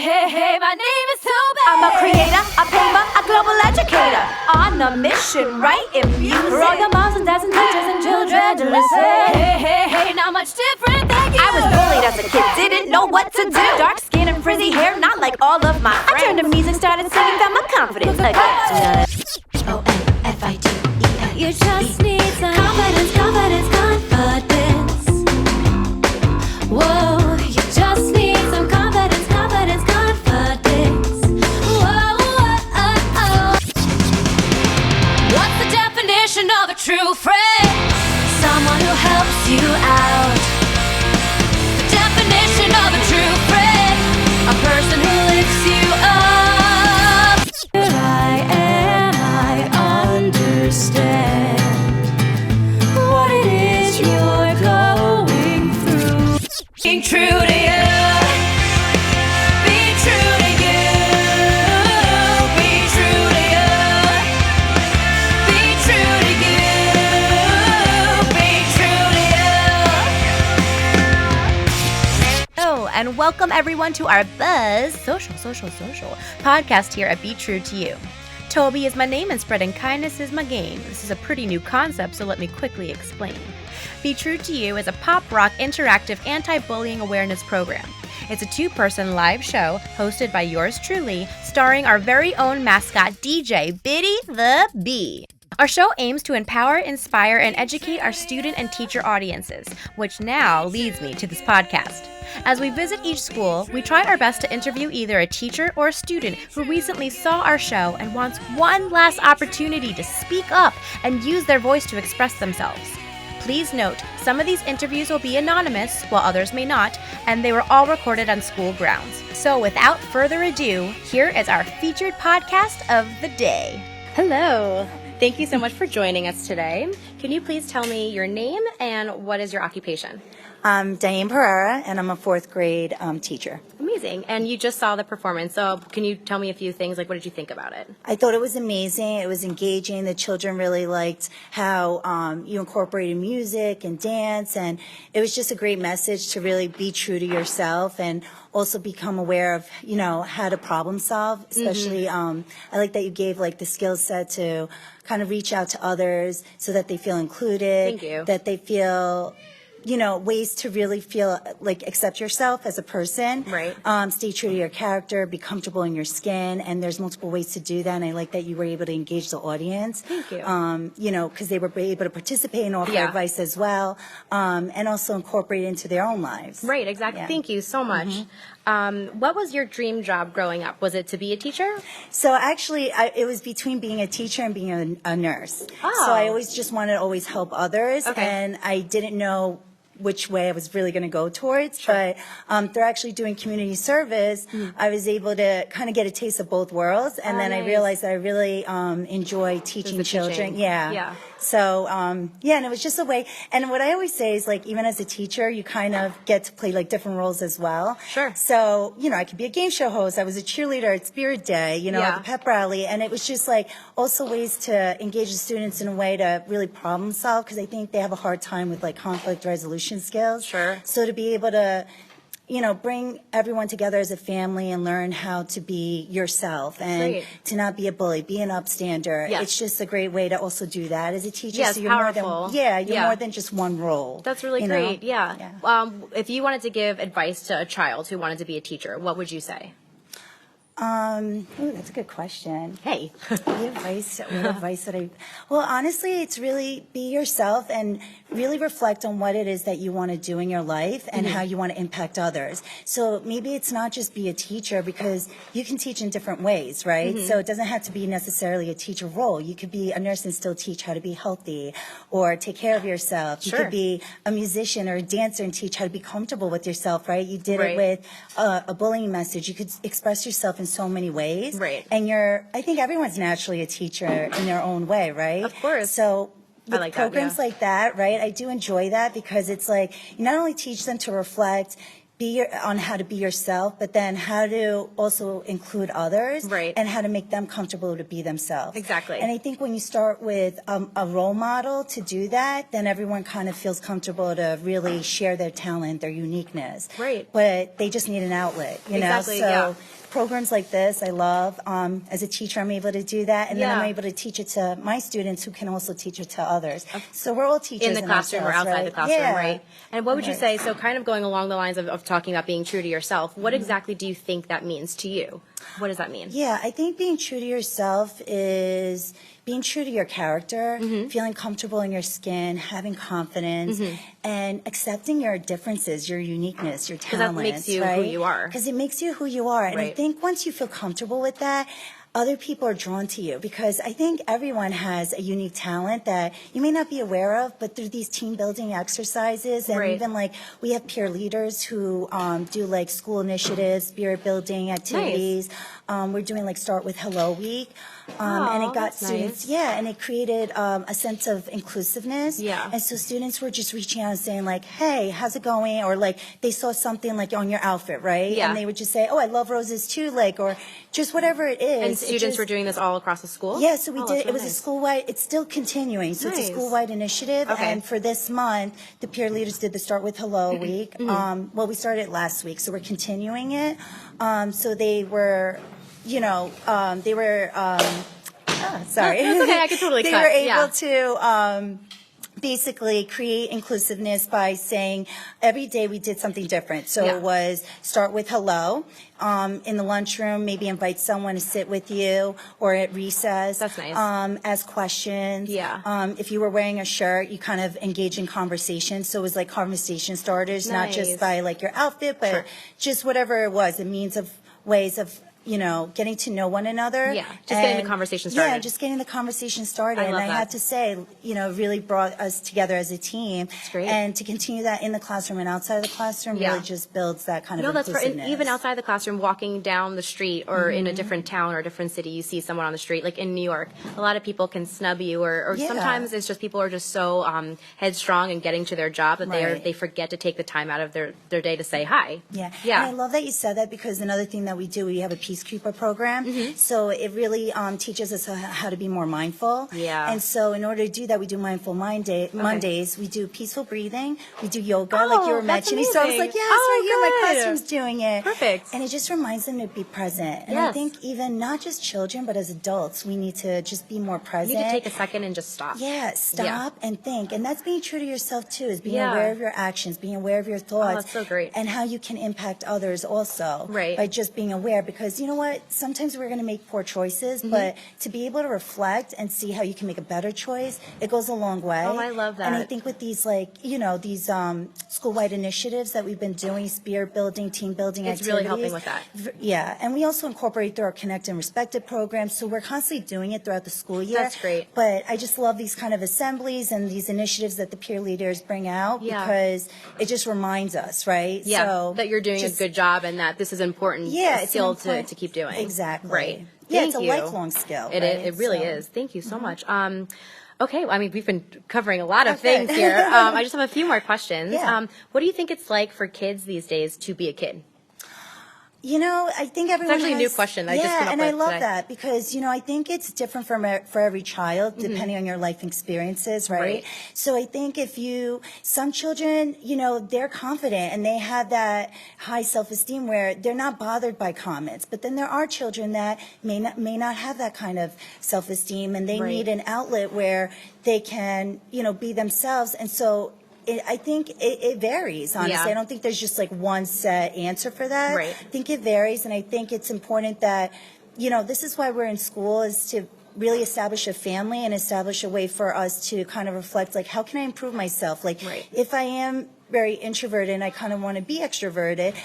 hey, my name is Tobi. I'm a creator, a painter, a global educator. On a mission, writing music. For all your moms and dads and teachers and children to listen. Hey, not much different than you. I was bullied as a kid, didn't know what to do. Dark skin and frizzy hair, not like all of my friends. I turned to music, started singing, found my confidence again. Confidence. You just need some confidence, confidence, confidence. Whoa, you just need some confidence, confidence, confidence. Whoa, What's the definition of a true friend? Someone who helps you out. The definition of a true friend, a person who lifts you up. I understand what it is you're going through. Being true to you, be true to you, be true to you, be true to you, be true to you. Oh, and welcome everyone to our Buzz social podcast here at Be True to You. Tobi is my name and spreading kindness is my game. This is a pretty new concept, so let me quickly explain. Be True to You is a pop rock interactive anti-bullying awareness program. It's a 2-person live show hosted by yours truly, starring our very own mascot DJ, Biddy the Bee. Our show aims to empower, inspire, and educate our student and teacher audiences, which now leads me to this podcast. As we visit each school, we try our best to interview either a teacher or a student who recently saw our show and wants one last opportunity to speak up and use their voice to express themselves. Please note, some of these interviews will be anonymous, while others may not, and they were all recorded on school grounds. So without further ado, here is our featured podcast of the day. Hello. Thank you so much for joining us today. Can you please tell me your name and what is your occupation? I'm Diane Pereira, and I'm a 4th grade teacher. Amazing. And you just saw the performance, so can you tell me a few things? Like, what did you think about it? I thought it was amazing. It was engaging. The children really liked how you incorporated music and dance, and it was just a great message to really be true to yourself and also become aware of, how to problem solve, especially I like that you gave the skill set to kind of reach out to others so that they feel included. Thank you. That they feel ways to really feel accept yourself as a person. Right. Stay true to your character, be comfortable in your skin, and there's multiple ways to do that. And I like that you were able to engage the audience. Thank you. Because they were able to participate and offer advice as well, and also incorporate it into their own lives. Right, exactly. Yeah. Thank you so much. What was your dream job growing up? Was it to be a teacher? So actually, it was between being a teacher and being a nurse. Oh. So I always just wanted to always help others, Okay. and I didn't know which way I was really going to go towards. Sure. But through actually doing community service, I was able to kind of get a taste of both worlds. And then nice. I realized that I really enjoy teaching the children. teaching. Yeah. Yeah. So, and it was just a way. And what I always say is, even as a teacher, you kind of get to play, different roles as well. Sure. So, I could be a game show host. I was a cheerleader at Spirit Day, at the pep rally. And it was just, also ways to engage the students in a way to really problem solve, because I think they have a hard time with, conflict resolution skills. Sure. So to be able to bring everyone together as a family and learn how to be yourself and Great. to not be a bully, be an upstander. Yes. It's just a great way to also do that as a teacher. Yes, so you're powerful. more than you're Yeah. more than just one role. That's really you know? great. Yeah. If you wanted to give advice to a child who wanted to be a teacher, what would you say? That's a good question. Hey. What advice that well, honestly, it's really be yourself and really reflect on what it is that you want to do in your life and how you want to impact others. So maybe it's not just be a teacher, because you can teach in different ways, right? So it doesn't have to be necessarily a teacher role. You could be a nurse and still teach how to be healthy or take care of yourself. Sure. You could be a musician or a dancer and teach how to be comfortable with yourself, right? You did Right. it with a bullying message. You could express yourself in so many ways. Right. And I think everyone's naturally a teacher in their own way, right? Of course. So with like that, programs yeah. like that, right, I do enjoy that, because it's you not only teach them to reflect, on how to be yourself, but then how to also include others, Right. and how to make them comfortable to be themselves. Exactly. And I think when you start with a role model to do that, then everyone kind of feels comfortable to really share their talent, their uniqueness. Right. But they just need an outlet, you Exactly, know? So yeah. programs like this, I love. As a teacher, I'm able to do that, and then I'm Yeah. able to teach it to my students who can also teach it to others. So we're all teachers In the classroom or ourselves, outside right? the classroom, Yeah. right? And what would you Right. say, so kind of going along the lines of talking about being true to yourself, what exactly do you think that means to you? What does that mean? Yeah, I think being true to yourself is being true to your character, feeling comfortable in your skin, having confidence, and accepting your differences, your uniqueness, your that talents. makes you who you are. Because it makes you who you are. And I Right. think once you feel comfortable with that, other people are drawn to you, because I think everyone has a unique talent that you may not be aware of, but through these team building exercises, and Right. even like we have peer leaders who do like school initiatives, spirit building activities. We're doing like Start with Hello Week. And it got that's students, nice. and it created a sense of inclusiveness. Yeah. And so students were just reaching out and saying like, hey, how's it going? Or like they saw something like on your outfit, right? Yeah. And they would just say, oh, I love roses too, like, or just whatever it is. And It students just- were doing this all across the school? Yeah, so we Oh, did. that's It was really a nice. school-wide. It's still continuing, so it's Nice. a school-wide initiative. Okay. And for this month, the peer leaders did the Start with Hello week. Well, we started last week, so we're continuing it. So they were, they were. Sorry, No, it's okay. I could totally they cut. were able Yeah. to. Basically create inclusiveness by saying every day we did something different. So Yeah. it was start with hello. In the lunchroom, maybe invite someone to sit with you, or at recess. That's nice. Ask questions. Yeah. If you were wearing a shirt, you kind of engage in conversation. So it was like conversation starters, not Nice. just by like your outfit, but Sure. just whatever it was, ways of getting to know one another. Yeah, just getting the And- conversation Yeah, started. just getting the conversation started. I And love I that. have to say, really brought us together as a team. That's great. And to continue that in the classroom and outside of the classroom Yeah. really just builds that kind No, of that's right. And inclusiveness. even outside the classroom, walking down the street or in a different town or a different city, you see someone on the street, like in New York, a lot of people can snub you, or Yeah. sometimes it's just people are just so headstrong and getting to their job that Right. they forget to take the time out of their day to say hi. Yeah. Yeah. And I love that you said that, because another thing that we do, we have a Peacekeeper program. So it really teaches us how to be more mindful. Yeah. And so in order to do that, we do Mindful Mondays. We do peaceful breathing. We do yoga, like you were that's mentioning. So I was amazing. like, yes, Oh, right here, my good. classroom's doing it. Perfect. And it just reminds them to be present. And I Yes. think even not just children, but as adults, we need to just be more You present. need to take a second and just stop. Yeah, stop and think. And that's being true to yourself too, is being Yeah. aware of your actions, being aware of your thoughts. that's so great. And how you can impact others also. Right. By just being aware. Because you know what? Sometimes we're going to make poor choices, Mm-hmm. but to be able to reflect and see how you can make a better choice, it goes a long way. Oh, I love And I that. think with these, these school-wide initiatives that we've been doing, spirit building, team building It's activities. really helping with that. Yeah. And we also incorporate through our Connect and Respect It program. So we're constantly doing it throughout the school year. That's great. But I just love these kind of assemblies and these initiatives that the peer leaders bring out, Yeah. because it just reminds us, right? Yeah, So that you're doing just- a good job and that this is important Yeah, it's an skill important- to keep doing. Exactly. Right. Yeah, Thank it's a you. lifelong skill. It right? is. It really So- Mm-hmm. is. Thank you so much. Okay, well, I mean, we've been covering a lot of Okay. things here. I just have a few more questions. Yeah. What do you think it's like for kids these days to be a kid? I think everyone actually a has, new question I just came up and I with love today. that, because, I think it's different for every child, depending on your life experiences, right? Right. So I think some children, they're confident and they have that high self-esteem where they're not bothered by comments. But then there are children that may not have that kind of self-esteem, and they Right. need an outlet where they can, be themselves. And so I think it varies, honestly. Yeah. I don't think there's just like one set answer for that. Right. I think it varies, and I think it's important that, this is why we're in school, is to really establish a family and establish a way for us to kind of reflect, like, how can I improve myself? Like, Right. if I am very introverted and I kind of want to be extroverted,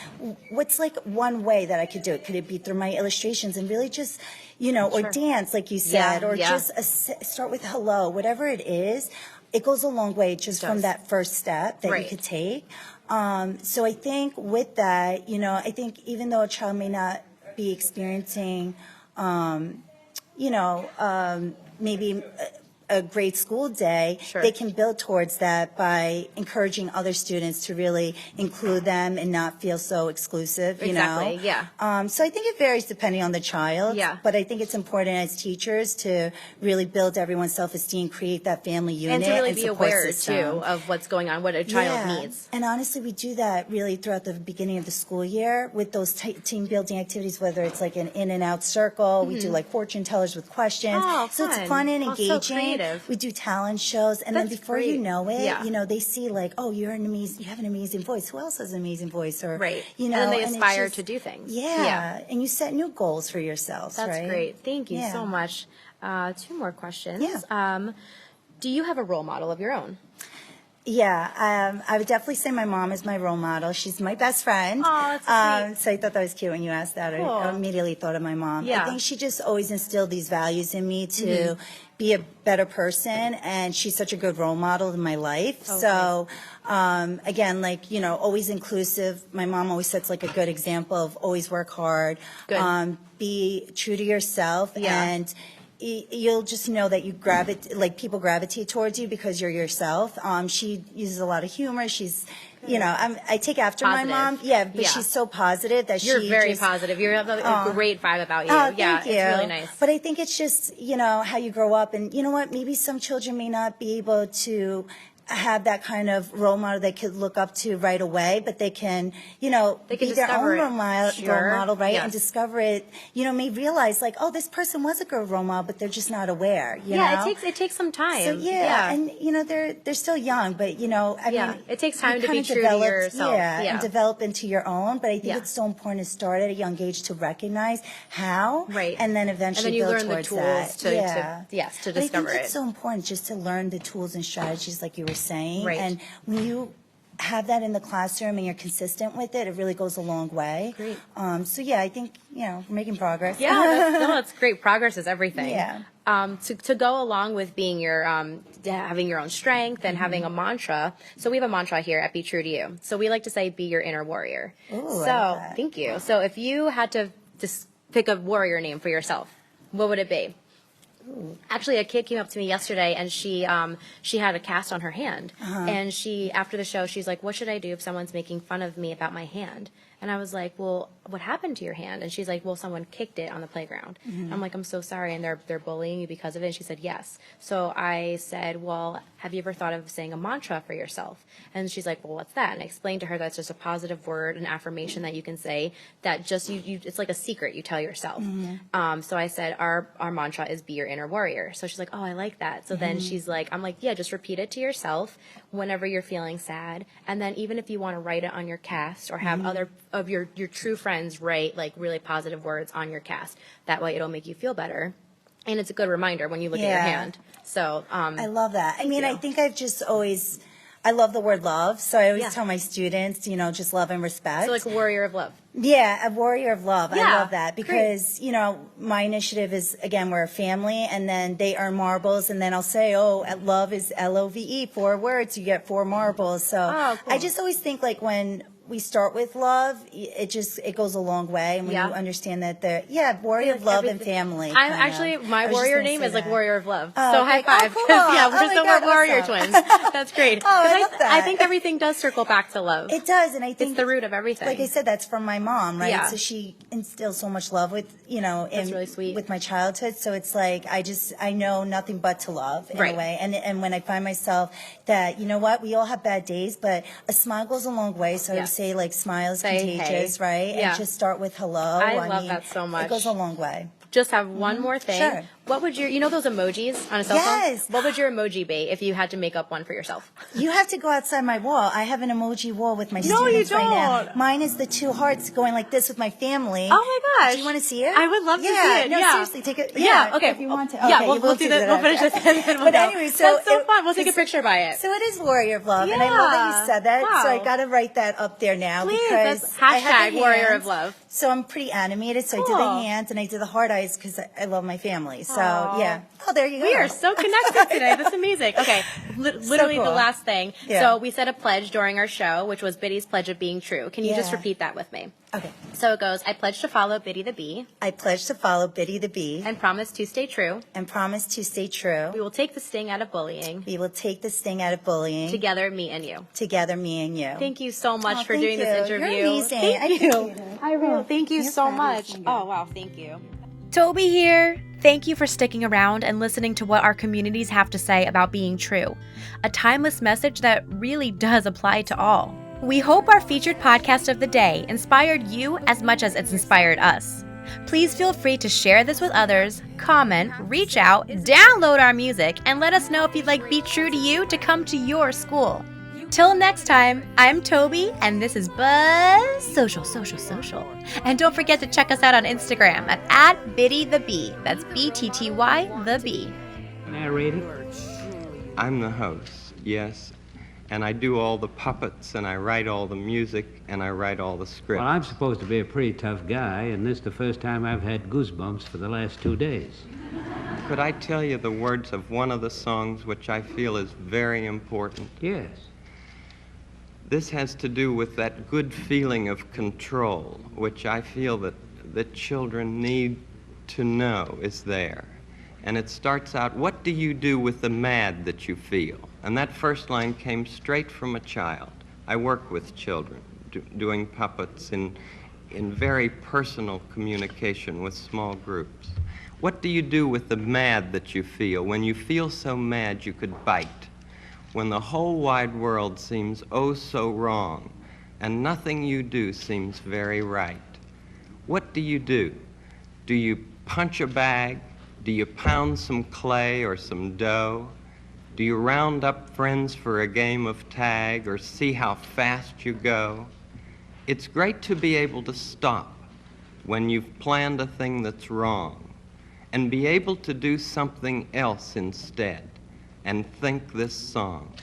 what's like one way that I could do it? Could it be through my illustrations and really just, or Sure. dance, like you said, Yeah, or yeah. just start with hello, whatever it is. It goes a long way just from does. that first step that Right. you could take. So I think with that, I think even though a child may not be experiencing, maybe a great school day, Sure. they can build towards that by encouraging other students to really include them and not feel so exclusive, you know? Exactly, yeah. So I think it varies depending on the child. Yeah. But I think it's important as teachers to really build everyone's self-esteem, create that family unit, And to really be support aware, system. too, of what's going on, what a child needs. And honestly, we do that really throughout the beginning of the school year with those team building activities, whether it's like an in and out circle. We do like fortune tellers with questions. Oh, so it's fun. fun and Oh, so engaging. creative. We do talent shows. And then That's before you great. know it, Yeah. you know, they see like, oh, you have an amazing voice. Who else has an amazing voice? Or, Right. you know, and then they it's aspire just- to do things. Yeah. And you set new goals for yourselves, That's right? great. Thank you Yeah. so much. 2 more questions. Yeah. Do you have a role model of your own? Yeah, I would definitely say my mom is my role model. She's my best friend. Aw, that's so sweet. So I thought that was cute when you asked that. Cool. I immediately thought of my mom. Yeah. I think she just always instilled these values in me to be a better person, and she's such a good role model in my life. Okay. So, again, like, you know, always inclusive. My mom always sets like a good example of always work hard, Good. be true to yourself, Yeah. and you'll just know that you people gravitate towards you because you're yourself. She uses a lot of humor. She's, you know, I take after Positive. my mom. Yeah, but Yeah. she's so positive that You're she very just, positive. You have a great vibe about you. Oh, Yeah, thank you. it's really nice. But I think it's just, you know, how you grow up. And you know what? Maybe some children may not be able to have that kind of role model they could look up to right away, but they can, you know, They can be their own discover it. role model, right? Yes. And discover it, you know, may realize like, oh, this person was a good role model, but they're just not aware, you know? it takes some time. So and you know they're still young, but you know I Yeah, mean it takes time you to be kinda true to develop- yourself. yeah, Yeah. and develop into your own. But I think Yeah. it's so important to start at a young age to recognize how, Right. and then eventually And then you build learn the towards tools that. to But discover I think it. it's so important just to learn the tools and strategies, like you were saying, Right. and when you have that in the classroom and you're consistent with it, it really goes a long way. Great. So yeah, I think you know we're making progress. Yeah, that's great. Progress is everything. Yeah. To go along with being your having your own strength and having a mantra. So we have a mantra here at Be True to You. So we like to say, "Be your inner warrior." Ooh, I so love that. thank you. So if you had to just pick a warrior name for yourself, what would it be? Actually, a kid came up to me yesterday, and she had a cast on her hand, and after the show, she's like, "What should I do if someone's making fun of me about my hand?" And I was like, "Well, what happened to your hand?" And she's like, "Well, someone kicked it on the playground." I'm like, "I'm so sorry," and they're bullying you because of it. And she said, "Yes." So I said, "Well, have you ever thought of saying a mantra for yourself?" And she's like, "Well, what's that?" And I explained to her that's just a positive word, an affirmation that you can say that just you it's like a secret you tell yourself. So I said, our mantra is "Be your inner warrior." So she's like, "Oh, I like that." So then she's like, I'm like, "Yeah, just repeat it to yourself whenever you're feeling sad, and then even if you want to write it on your cast or have other of your true friends write like really positive words on your cast. That way it'll make you feel better. And it's a good reminder when you look at your hand. So I love that. I mean, you. I think I've just always, I love the word love. So I always Yeah. tell my students, you know, just love and respect. like a warrior of love. Yeah, a warrior of love. Yeah, I love that because, you know, my initiative is, again, we're a family, and then they earn marbles, and then I'll say, oh, love is LOVE, 4 words, you get 4 marbles. So Oh, cool. I just always think like when we start with love, it goes a long way. And when Yeah. you understand that warrior of love and family. I'm kinda. actually, my I was just warrior gonna name say is like that. warrior of love. Oh, so high okay. Oh, five. cool. Yeah, Oh we're my so God, we're warrior awesome. twins. That's great. Oh, I 'Cause love that. I think everything does circle back to love. It does, and I think It's the root of everything. Like I said, that's from my mom, right? Yeah. So she instills so much love with, you know, really sweet. with my childhood. So it's like I know nothing but to love in Right. a way. And when I find myself that, you know what, we all have bad days, but a smile goes a long way. So I Yes. would say like smile is Say contagious, hey. right? Yeah. And just start with hello. I love mean, that so much. It goes a long way. Just have one more thing. Sure. What would you know those emojis on a cell Yes. phone? What would your emoji be if you had to make up one for yourself? You have to go outside my wall. I have an emoji wall with my No, you students right now. don't. Mine is the 2 hearts going like this with my family. Oh my gosh. Do you want to see it? I would love to see it. No, Yeah. seriously, take it. Yeah, okay. If you want to. Yeah, Okay, we'll you will do do that. We'll finish this and then we'll But go. anyway, so That's so fun. We'll take a picture by it. So it is warrior of love, and I love that you said that. So Wow. I got to write that up there now Please, because that's I had the hashtag warrior hands. of love. So I'm pretty animated. So I did Cool. the hands and I did the heart eyes because I love my family. So, yeah. Oh, there you go. We are so connected today. That's amazing. Okay, literally cool. the last thing. Yeah. So we said a pledge during our show, which was Biddy's pledge of being true. Can you just Yeah. repeat that with me? Okay. So it goes, I pledge to follow Biddy the Bee I pledge to follow Biddy the Bee and promise to stay true. and promise to stay true. We will take the sting out of bullying. We will take the sting out of bullying. Together, me and you. Together, me and you. Thank you so much Oh, for thank doing this you. interview. You're amazing. Thank I you. appreciate it. I really thank you so much. fabulous. Oh wow, thank you. Toby here. Thank you for sticking around and listening to what our communities have to say about being true. A timeless message that really does apply to all. We hope our featured podcast of the day inspired you as much as it's inspired us. Please feel free to share this with others, comment, reach out, download our music, and let us know if you'd like Be True to You to come to your school. Till next time, I'm Toby, and this is Buzz Social. And don't forget to check us out on Instagram at Biddy the Bee. That's BTTY the Bee. Narrator. I'm the host, yes, and I do all the puppets, and I write all the music, and I write all the scripts. Well, I'm supposed to be a pretty tough guy, and this is the first time I've had goosebumps for the last 2 days. Could I tell you the words of one of the songs which I feel is very important? Yes. This has to do with that good feeling of control, which I feel that children need to know is there. And it starts out, what do you do with the mad that you feel? And that first line came straight from a child. I work with children, doing puppets in very personal communication with small groups. What do you do with the mad that you feel? When you feel so mad you could bite. When the whole wide world seems oh so wrong, and nothing you do seems very right. What do you do? Do you punch a bag? Do you pound some clay or some dough? Do you round up friends for a game of tag or see how fast you go? It's great to be able to stop when you've planned a thing that's wrong and be able to do something else instead and think this song.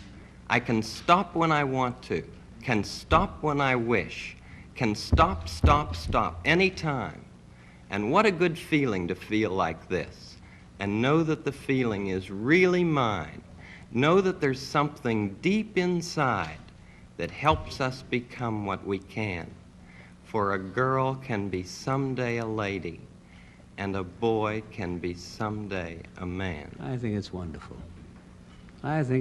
I can stop when I want to, can stop when I wish, can stop anytime. And what a good feeling to feel like this and know that the feeling is really mine. Know that there's something deep inside that helps us become what we can. For a girl can be someday a lady, and a boy can be someday a man. I think it's wonderful. I think